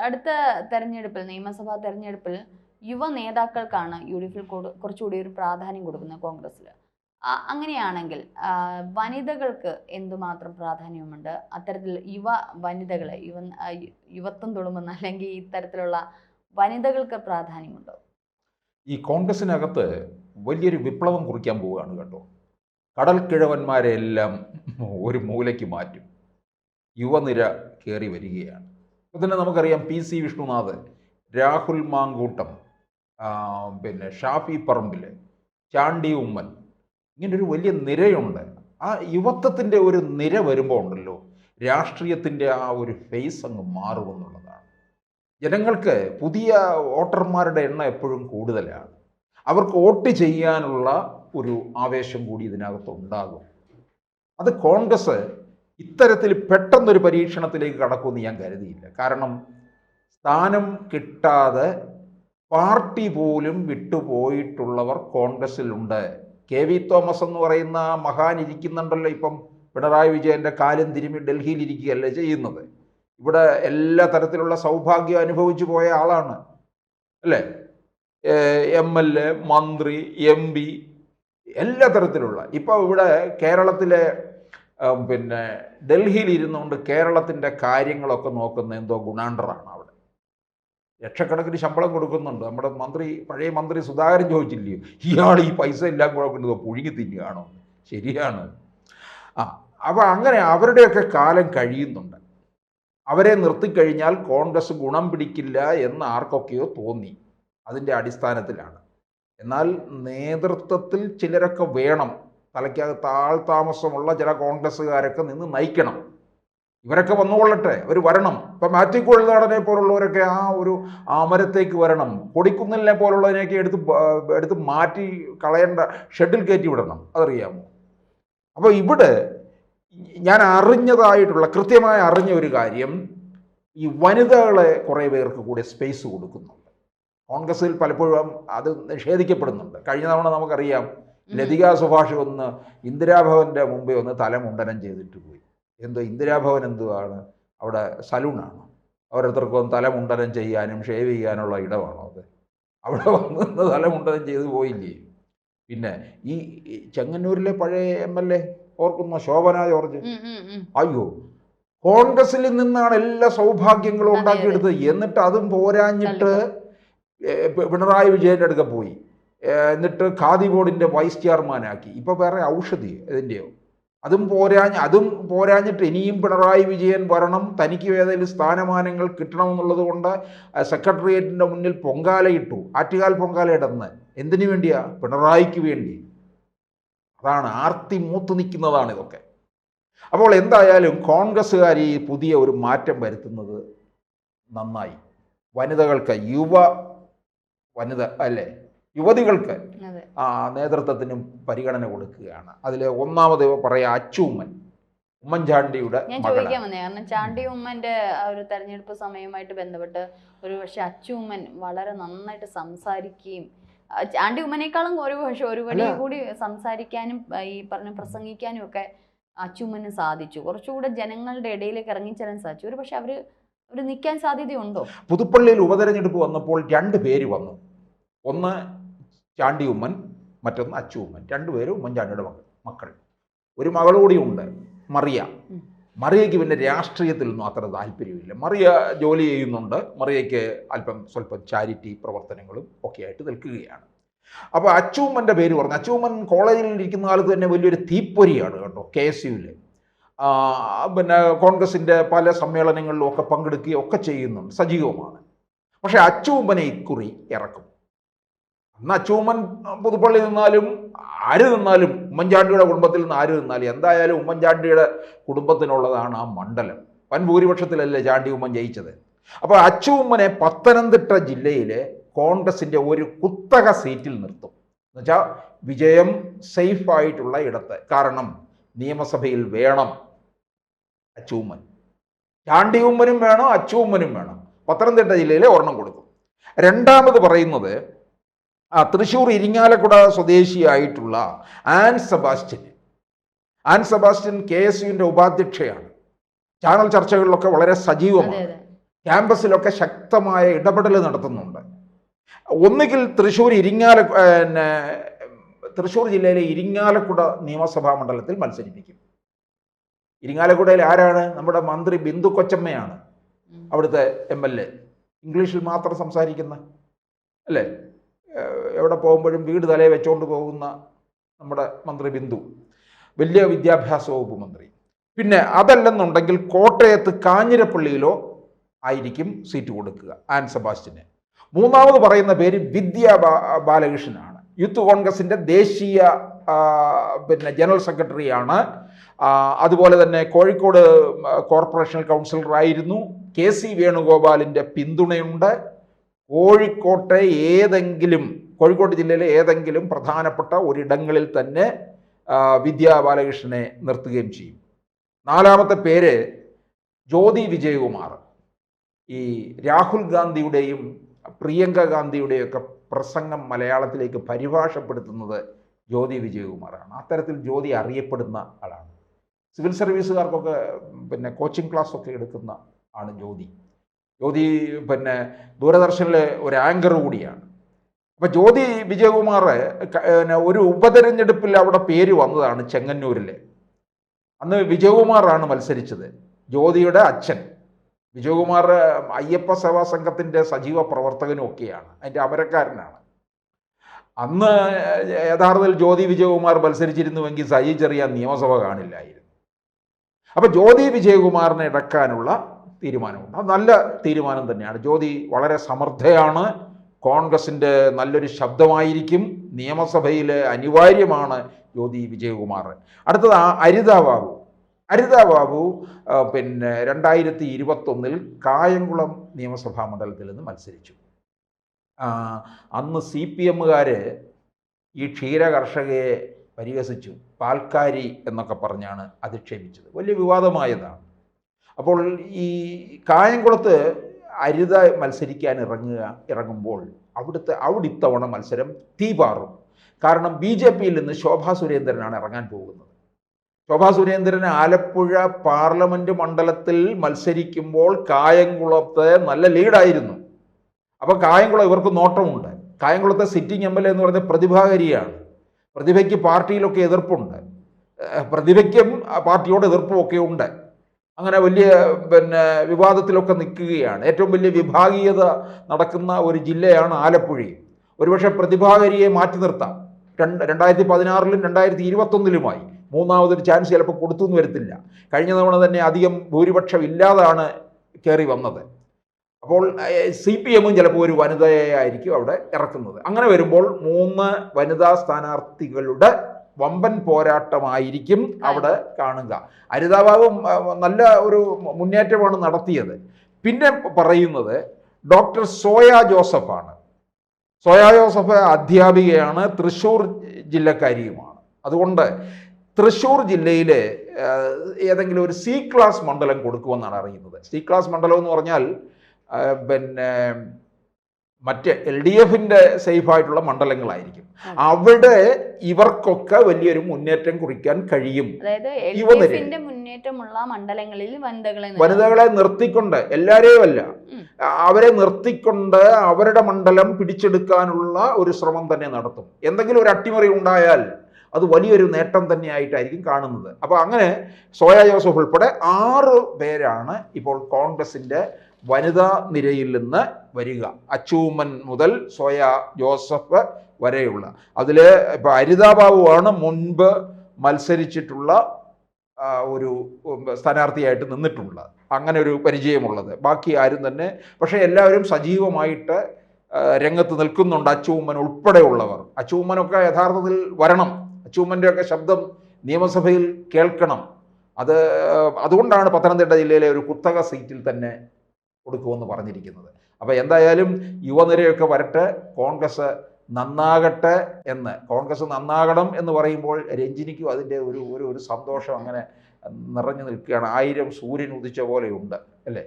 അടുത്ത തെരഞ്ഞെടുപ്പിൽ, നിയമസഭാ തെരഞ്ഞെടുപ്പിൽ യുവ നേതാക്കൾക്കാണ് UDF കുറച്ചുകൂടി ഒരു പ്രാധാന്യം കൊടുക്കുന്നത് കോൺഗ്രസ്സിൽ. അങ്ങനെയാണെങ്കിൽ വനിതകൾക്ക് എന്തുമാത്രം പ്രാധാന്യമുണ്ട്? അത്തരത്തിൽ വനിതകളെ യുവത്വം തുളുമ്പുന്ന അല്ലെങ്കിൽ ഇത്തരത്തിലുള്ള വനിതകൾക്ക് പ്രാധാന്യമുണ്ടോ? ഈ കോൺഗ്രസിനകത്ത് വലിയൊരു വിപ്ലവം കുറിക്കാൻ പോവുകയാണ് കേട്ടോ. കടൽക്കിഴവന്മാരെ എല്ലാം ഒരു മൂലയ്ക്ക് മാറ്റും. യുവനിര കയറി വരികയാണ്. അപ്പോൾ തന്നെ നമുക്കറിയാം PC വിഷ്ണുനാഥ്, രാഹുൽ മാങ്കൂട്ടം, പിന്നെ ഷാഫി പറമ്പിൽ, ചാണ്ടി ഉമ്മൻ, ഇങ്ങനൊരു വലിയ നിരയുണ്ട്. ആ യുവത്വത്തിൻ്റെ ഒരു നിര വരുമ്പോൾ ഉണ്ടല്ലോ, രാഷ്ട്രീയത്തിൻ്റെ ആ ഒരു ഫേസ് അങ്ങ് മാറുമെന്നുള്ളതാണ്. ജനങ്ങൾക്ക് പുതിയ വോട്ടർമാരുടെ എണ്ണം എപ്പോഴും കൂടുതലാണ്. അവർക്ക് വോട്ട് ചെയ്യാനുള്ള ഒരു ആവേശം കൂടി ഇതിനകത്ത് ഉണ്ടാകും. അത് കോൺഗ്രസ് ഇത്തരത്തിൽ പെട്ടെന്നൊരു പരീക്ഷണത്തിലേക്ക് കടക്കുമെന്ന് ഞാൻ കരുതിയില്ല. കാരണം സ്ഥാനം കിട്ടാതെ പാർട്ടി പോലും വിട്ടുപോയിട്ടുള്ളവർ കോൺഗ്രസ്സിലുണ്ട്. KV തോമസ് എന്ന് പറയുന്ന മഹാൻ ഇരിക്കുന്നുണ്ടല്ലോ. ഇപ്പം പിണറായി വിജയൻ്റെ കാലും തിരുമ്മി ഡൽഹിയിൽ ഇരിക്കുകയല്ലേ ചെയ്യുന്നത്. ഇവിടെ എല്ലാ തരത്തിലുള്ള സൗഭാഗ്യം അനുഭവിച്ചു പോയ ആളാണ് അല്ലേ. MLA, മന്ത്രി, MP, എല്ലാ തരത്തിലുള്ള. ഇപ്പോൾ ഇവിടെ കേരളത്തിലെ പിന്നെ ഡൽഹിയിൽ ഇരുന്നുകൊണ്ട് കേരളത്തിൻ്റെ കാര്യങ്ങളൊക്കെ നോക്കുന്ന എന്തോ ഗുണാണ്ടറാണ്. അവിടെ ലക്ഷക്കണക്കിന് ശമ്പളം കൊടുക്കുന്നുണ്ട്. നമ്മുടെ പഴയ മന്ത്രി സുധാകരൻ ചോദിച്ചില്ലയോ, ഇയാൾ ഈ പൈസ എല്ലാം കൂടെ കൊണ്ടു പുഴുങ്ങി തിന്നുകയാണോ? ശരിയാണ്. അപ്പോൾ അങ്ങനെ അവരുടെയൊക്കെ കാലം കഴിയുന്നുണ്ട്. അവരെ നിർത്തിക്കഴിഞ്ഞാൽ കോൺഗ്രസ് ഗുണം പിടിക്കില്ല എന്ന് ആർക്കൊക്കെയോ തോന്നി. അതിൻ്റെ അടിസ്ഥാനത്തിലാണ്. എന്നാൽ നേതൃത്വത്തിൽ ചിലരൊക്കെ വേണം. തലയ്ക്കകത്ത് ആൾ താമസമുള്ള ചില കോൺഗ്രസ്സുകാരൊക്കെ നിന്ന് നയിക്കണം. ഇവരൊക്കെ വന്നുകൊള്ളട്ടെ, അവർ വരണം. ഇപ്പം മാത്യു കുഴൽനാടനെ പോലുള്ളവരൊക്കെ ആ ഒരു അമരത്തേക്ക് വരണം. കൊടിക്കുന്നിലിനെ പോലുള്ളതിനെയൊക്കെ എടുത്ത് മാറ്റി കളയേണ്ട, ഷെഡിൽ കയറ്റി വിടണം. അതറിയാമോ? അപ്പോൾ ഇവിടെ ഞാൻ കൃത്യമായി അറിഞ്ഞ ഒരു കാര്യം, ഈ വനിതകളെ കുറേ പേർക്ക് കൂടെ സ്പേസ് കൊടുക്കുന്നുണ്ട്. കോൺഗ്രസ്സിൽ പലപ്പോഴും അത് നിഷേധിക്കപ്പെടുന്നുണ്ട്. കഴിഞ്ഞ തവണ നമുക്കറിയാം, ലതിക സുഭാഷ് ഇന്ദിരാഭവൻ്റെ മുമ്പേ തലമുണ്ടനം ചെയ്തിട്ട് പോയി. ഇന്ദിരാഭവൻ എന്തുവാണ്? അവിടെ സലൂണാണ്. ഓരോരുത്തർക്കും തലമുണ്ടനം ചെയ്യാനും ഷേവ് ചെയ്യാനുള്ള ഇടമാണോ അത്? അവിടെ വന്ന് തലമുണ്ടനം ചെയ്തു പോയില്ലേ? പിന്നെ ഈ ചെങ്ങന്നൂരിലെ പഴയ MLA ഓർക്കുന്ന ശോഭന ജോർജ്, അയ്യോ, കോൺഗ്രസിൽ നിന്നാണ് എല്ലാ സൗഭാഗ്യങ്ങളും ഉണ്ടാക്കിയെടുത്തത്. എന്നിട്ട് അതും പോരാഞ്ഞിട്ട് പിണറായി വിജയൻ്റെ അടുക്ക പോയി. എന്നിട്ട് ഖാദി ബോർഡിൻ്റെ വൈസ് ചെയർമാനാക്കി. ഇപ്പോൾ വേറെ ഔഷധി ഇതിൻ്റെയോ? അതും പോരാഞ്ഞിട്ട് ഇനിയും പിണറായി വിജയൻ വരണം, തനിക്ക് ഏതെങ്കിലും സ്ഥാനമാനങ്ങൾ കിട്ടണമെന്നുള്ളത് കൊണ്ട് സെക്രട്ടേറിയറ്റിൻ്റെ മുന്നിൽ പൊങ്കാലയിട്ടു. ആറ്റുകാൽ പൊങ്കാലയിടന്ന് എന്തിനു വേണ്ടിയാ? പിണറായിക്ക് വേണ്ടി. അതാണ് ആർത്തി മൂത്ത് നിൽക്കുന്നതാണ് ഇതൊക്കെ. അപ്പോൾ എന്തായാലും കോൺഗ്രസ്സുകാർ ഈ പുതിയ ഒരു മാറ്റം വരുത്തുന്നത് നന്നായി. വനിതകൾക്ക്, യുവതികൾക്ക് നേതൃത്വത്തിനും പരിഗണന കൊടുക്കുകയാണ്. അതിൽ ഒന്നാമത് പറയാം അച്ചൂമ്മൻ, ഉമ്മൻചാണ്ടിയുടെ ഞാൻ ചോദിക്കാൻ വന്നേ. കാരണം ചാണ്ടി ഉമ്മന്റെ ഒരു തെരഞ്ഞെടുപ്പ് സമയമായിട്ട് ബന്ധപ്പെട്ട് ഒരു പക്ഷെ അച്ചൂമ്മൻ വളരെ നന്നായിട്ട് സംസാരിക്കുകയും, ചാണ്ടി ഉമ്മനേക്കാളും ഒരു വലിയ കൂടി സംസാരിക്കാനും ഈ പറഞ്ഞ പ്രസംഗിക്കാനും ഒക്കെ അച്ചൂമ്മന് സാധിച്ചു. കുറച്ചുകൂടെ ജനങ്ങളുടെ ഇടയിലേക്ക് ഇറങ്ങിച്ചെല്ലാൻ സാധിച്ചു. ഒരു പക്ഷെ അവര് നിൽക്കാൻ സാധ്യതയുണ്ടോ? പുതുപ്പള്ളിയിൽ ഉപതെരഞ്ഞെടുപ്പ് വന്നപ്പോൾ 2 പേര് വന്നു. ഒന്ന് ചാണ്ടി ഉമ്മൻ, മറ്റൊന്ന് അച്ചൂമ്മൻ. 2 പേരും ഉമ്മൻചാണ്ടിയുടെ മക്കൾ. ഒരു മകളുകൂടി ഉണ്ട്, മറിയയ്ക്ക് പിന്നെ രാഷ്ട്രീയത്തിലൊന്നും അത്ര താല്പര്യമില്ല. മറിയ ജോലി ചെയ്യുന്നുണ്ട്. മറിയയ്ക്ക് സ്വല്പം ചാരിറ്റി പ്രവർത്തനങ്ങളും ഒക്കെ ആയിട്ട് നിൽക്കുകയാണ്. അപ്പോൾ അച്ചൂമ്മൻ്റെ പേര് പറഞ്ഞു. അച്ചൂമ്മൻ കോളേജിൽ ഇരിക്കുന്ന കാലത്ത് തന്നെ വലിയൊരു തീപ്പൊരിയാണ് കേട്ടോ. KSUവിൽ പിന്നെ കോൺഗ്രസിൻ്റെ പല സമ്മേളനങ്ങളിലും ഒക്കെ പങ്കെടുക്കുകയൊക്കെ ചെയ്യുന്നുണ്ട്, സജീവമാണ്. പക്ഷേ അച്ചൂമ്മനെ ഇക്കുറി ഇറക്കും. അന്ന് അച്ചൂമ്മൻ പുതുപ്പള്ളി നിന്നാലും ആര് നിന്നാലും, ഉമ്മൻചാണ്ടിയുടെ കുടുംബത്തിൽ നിന്ന് ആര് നിന്നാലും, എന്തായാലും ഉമ്മൻചാണ്ടിയുടെ കുടുംബത്തിനുള്ളതാണ് ആ മണ്ഡലം. വൻ ഭൂരിപക്ഷത്തിലല്ലേ ചാണ്ടി ഉമ്മൻ ജയിച്ചത്. അപ്പോൾ അച്ചൂമ്മനെ പത്തനംതിട്ട ജില്ലയിലെ കോൺഗ്രസിൻ്റെ ഒരു കുത്തക സീറ്റിൽ നിർത്തും. എന്നുവെച്ചാൽ വിജയം സേഫായിട്ടുള്ള ഇടത്ത്. കാരണം നിയമസഭയിൽ വേണം അച്ചൂമ്മൻ. ചാണ്ടി ഉമ്മനും വേണം, അച്ചൂമ്മനും വേണം. പത്തനംതിട്ട ജില്ലയിലെ ഒരെണ്ണം കൊടുക്കും. രണ്ടാമത് പറയുന്നത് തൃശ്ശൂർ ഇരിങ്ങാലക്കുട സ്വദേശിയായിട്ടുള്ള ആൻ സെബാസ്റ്റ്യൻ KSUവിൻ്റെ ഉപാധ്യക്ഷയാണ്. ചാനൽ ചർച്ചകളിലൊക്കെ വളരെ സജീവമാണ്. ക്യാമ്പസിലൊക്കെ ശക്തമായ ഇടപെടൽ നടത്തുന്നുണ്ട്. ഒന്നുകിൽ തൃശ്ശൂർ ജില്ലയിലെ ഇരിങ്ങാലക്കുട നിയമസഭാ മണ്ഡലത്തിൽ മത്സരിപ്പിക്കും. ഇരിങ്ങാലക്കുടയിൽ ആരാണ്? നമ്മുടെ മന്ത്രി ബിന്ദു കൊച്ചമ്മയാണ് അവിടുത്തെ MLA. ഇംഗ്ലീഷിൽ മാത്രം സംസാരിക്കുന്ന, അല്ലേ, എവിടെ പോകുമ്പോഴും വീട് തലയെ വെച്ചുകൊണ്ട് പോകുന്ന നമ്മുടെ മന്ത്രി ബിന്ദു, വലിയ വിദ്യാഭ്യാസ വകുപ്പ് മന്ത്രി. പിന്നെ അതല്ലെന്നുണ്ടെങ്കിൽ കോട്ടയത്ത് കാഞ്ഞിരപ്പള്ളിയിലോ ആയിരിക്കും സീറ്റ് കൊടുക്കുക ആൻ സെബാസ്റ്റ്യന്. മൂന്നാമത് പറയുന്ന പേര് ബാലകൃഷ്ണനാണ്. യൂത്ത് കോൺഗ്രസിൻ്റെ ദേശീയ ജനറൽ സെക്രട്ടറിയാണ്. അതുപോലെ തന്നെ കോഴിക്കോട് കോർപ്പറേഷണൽ കൗൺസിലറായിരുന്നു. KC വേണുഗോപാലിൻ്റെ പിന്തുണയുണ്ട്. കോഴിക്കോട് ജില്ലയിലെ ഏതെങ്കിലും പ്രധാനപ്പെട്ട ഒരിടങ്ങളിൽ തന്നെ ബാലകൃഷ്ണനെ നിർത്തുകയും ചെയ്യും. നാലാമത്തെ പേര് ജ്യോതി വിജയകുമാർ. ഈ രാഹുൽ ഗാന്ധിയുടെയും പ്രിയങ്ക ഗാന്ധിയുടെയും ഒക്കെ പ്രസംഗം മലയാളത്തിലേക്ക് പരിഭാഷപ്പെടുത്തുന്നത് ജ്യോതി വിജയകുമാറാണ്. അത്തരത്തിൽ ജ്യോതി അറിയപ്പെടുന്ന ആളാണ്. സിവിൽ സർവീസുകാർക്കൊക്കെ കോച്ചിങ് ക്ലാസ് ഒക്കെ എടുക്കുന്ന ആണ് ജ്യോതി. ദൂരദർശനിലെ ഒരു ആങ്കർ കൂടിയാണ്. അപ്പോൾ ജ്യോതി വിജയകുമാർ ഒരു ഉപതെരഞ്ഞെടുപ്പിൽ അവിടെ പേര് വന്നതാണ് ചെങ്ങന്നൂരിൽ. അന്ന് വിജയകുമാറാണ് മത്സരിച്ചത്, ജ്യോതിയുടെ അച്ഛൻ. വിജയകുമാർ അയ്യപ്പ സേവാ സംഘത്തിൻ്റെ സജീവ പ്രവർത്തകനും ഒക്കെയാണ്, അതിൻ്റെ അമരക്കാരനാണ്. അന്ന് യഥാർത്ഥത്തിൽ ജ്യോതി വിജയകുമാർ മത്സരിച്ചിരുന്നുവെങ്കിൽ സജി ചെറിയാൻ നിയമസഭ കാണില്ലായിരുന്നു. അപ്പോൾ ജ്യോതി വിജയകുമാറിനെ ഇടക്കാനുള്ള തീരുമാനമുണ്ട്. അത് നല്ല തീരുമാനം തന്നെയാണ്. ജ്യോതി വളരെ സമർത്ഥയാണ്, കോൺഗ്രസിൻ്റെ നല്ലൊരു ശബ്ദമായിരിക്കും, നിയമസഭയിൽ അനിവാര്യമാണ് ജ്യോതി വിജയകുമാർ. അടുത്തത് അരിത ബാബു 2021 കായംകുളം നിയമസഭാ മണ്ഡലത്തിൽ നിന്ന് മത്സരിച്ചു. അന്ന് CPMകാർ ഈ ക്ഷീര കർഷകയെ പരിഹസിച്ചു, പാൽക്കാരി എന്നൊക്കെ പറഞ്ഞാണ് അധിക്ഷേപിച്ചത്. വലിയ വിവാദമായതാണ്. അപ്പോൾ ഈ കായംകുളത്ത് അരിത മത്സരിക്കാൻ ഇറങ്ങുമ്പോൾ അവിടെ ഇത്തവണ മത്സരം തീപാറും. കാരണം BJPയിൽ നിന്ന് ശോഭാ സുരേന്ദ്രനാണ് ഇറങ്ങാൻ പോകുന്നത്. ശോഭാ സുരേന്ദ്രൻ ആലപ്പുഴ പാർലമെൻറ്റ് മണ്ഡലത്തിൽ മത്സരിക്കുമ്പോൾ കായംകുളത്ത് നല്ല ലീഡായിരുന്നു. അപ്പോൾ കായംകുളം ഇവർക്ക് നോട്ടമുണ്ട്. കായംകുളത്തെ സിറ്റിംഗ് MLA എന്ന് പറയുന്നത് പ്രതിഭാകരിയാണ്. പ്രതിഭയ്ക്ക് പാർട്ടിയിലൊക്കെ എതിർപ്പുണ്ട്, പ്രതിഭയ്ക്കും പാർട്ടിയോട് എതിർപ്പുമൊക്കെ ഉണ്ട്. അങ്ങനെ വലിയ വിവാദത്തിലൊക്കെ നിൽക്കുകയാണ്. ഏറ്റവും വലിയ വിഭാഗീയത നടക്കുന്ന ഒരു ജില്ലയാണ് ആലപ്പുഴയും. ഒരുപക്ഷെ പ്രതിഭാകരിയെ മാറ്റി നിർത്താം. 2016-ലും 2021-ലുമായി മൂന്നാമതൊരു ചാൻസ് ചിലപ്പോൾ കൊടുത്തു എന്ന് വരത്തില്ല. കഴിഞ്ഞ തവണ തന്നെ അധികം ഭൂരിപക്ഷം ഇല്ലാതാണ് കയറി വന്നത്. അപ്പോൾ CPMും ചിലപ്പോൾ ഒരു വനിതയെ ആയിരിക്കും അവിടെ ഇറക്കുന്നത്. അങ്ങനെ വരുമ്പോൾ 3 വനിതാ സ്ഥാനാർത്ഥികളുടെ വമ്പൻ പോരാട്ടമായിരിക്കും അവിടെ കാണുക. അരിതാബാബു നല്ല ഒരു മുന്നേറ്റമാണ് നടത്തിയത്. പിന്നെ പറയുന്നത് ഡോക്ടർ സോയ ജോസഫാണ്. സോയ ജോസഫ് അധ്യാപികയാണ്, തൃശ്ശൂർ ജില്ലക്കാരിയുമാണ്. അതുകൊണ്ട് തൃശ്ശൂർ ജില്ലയിൽ ഏതെങ്കിലും ഒരു C ക്ലാസ് മണ്ഡലം കൊടുക്കുമെന്നാണ് അറിയുന്നത്. C ക്ലാസ് മണ്ഡലം എന്ന് പറഞ്ഞാൽ മറ്റ് LDFിൻ്റെ സേഫായിട്ടുള്ള മണ്ഡലങ്ങളായിരിക്കും. അവിടെ ഇവർക്കൊക്കെ വലിയൊരു മുന്നേറ്റം കുറിക്കാൻ കഴിയും. മുന്നേറ്റമുള്ള മണ്ഡലങ്ങളിൽ വനിതകളെ നിർത്തിക്കൊണ്ട്, എല്ലാവരെയും അല്ല, അവരെ നിർത്തിക്കൊണ്ട് അവരുടെ മണ്ഡലം പിടിച്ചെടുക്കാനുള്ള ഒരു ശ്രമം തന്നെ നടത്തും. എന്തെങ്കിലും ഒരു അട്ടിമറി ഉണ്ടായാൽ അത് വലിയൊരു നേട്ടം തന്നെയായിട്ടായിരിക്കും കാണുന്നത്. അപ്പോൾ അങ്ങനെ സോയ ജോസഫ് ഉൾപ്പെടെ 6 പേരാണ് ഇപ്പോൾ കോൺഗ്രസിൻ്റെ വനിതാ നിരയിൽ നിന്ന് വരിക. അച്ചൂമ്മൻ മുതൽ സോയ ജോസഫ് വരെയുള്ള. അതിൽ ഇപ്പോൾ അരിതാബാബുവാണ് മുൻപ് മത്സരിച്ചിട്ടുള്ള ഒരു സ്ഥാനാർത്ഥിയായിട്ട് നിന്നിട്ടുള്ളത്, അങ്ങനെ ഒരു പരിചയമുള്ളത്. ബാക്കി ആരും തന്നെ, പക്ഷേ എല്ലാവരും സജീവമായിട്ട് രംഗത്ത് നിൽക്കുന്നുണ്ട്, അച്ചൂമ്മൻ ഉൾപ്പെടെയുള്ളവർ. അച്ചൂമ്മനൊക്കെ യഥാർത്ഥത്തിൽ വരണം, അച്ചൂമ്മൻ്റെയൊക്കെ ശബ്ദം നിയമസഭയിൽ കേൾക്കണം. അതുകൊണ്ടാണ് പത്തനംതിട്ട ജില്ലയിലെ ഒരു കുത്തക സീറ്റിൽ തന്നെ കൊടുക്കുമെന്ന് പറഞ്ഞിരിക്കുന്നത്. അപ്പോൾ എന്തായാലും യുവനിരയൊക്കെ വരട്ടെ, കോൺഗ്രസ് നന്നാകട്ടെ കോൺഗ്രസ് നന്നാകണം എന്ന് പറയുമ്പോൾ രഞ്ജിനിക്കും അതിൻ്റെ ഒരു സന്തോഷം അങ്ങനെ നിറഞ്ഞു നിൽക്കുകയാണ്. 1000 സൂര്യൻ ഉദിച്ച പോലെയുണ്ട്, അല്ലേ?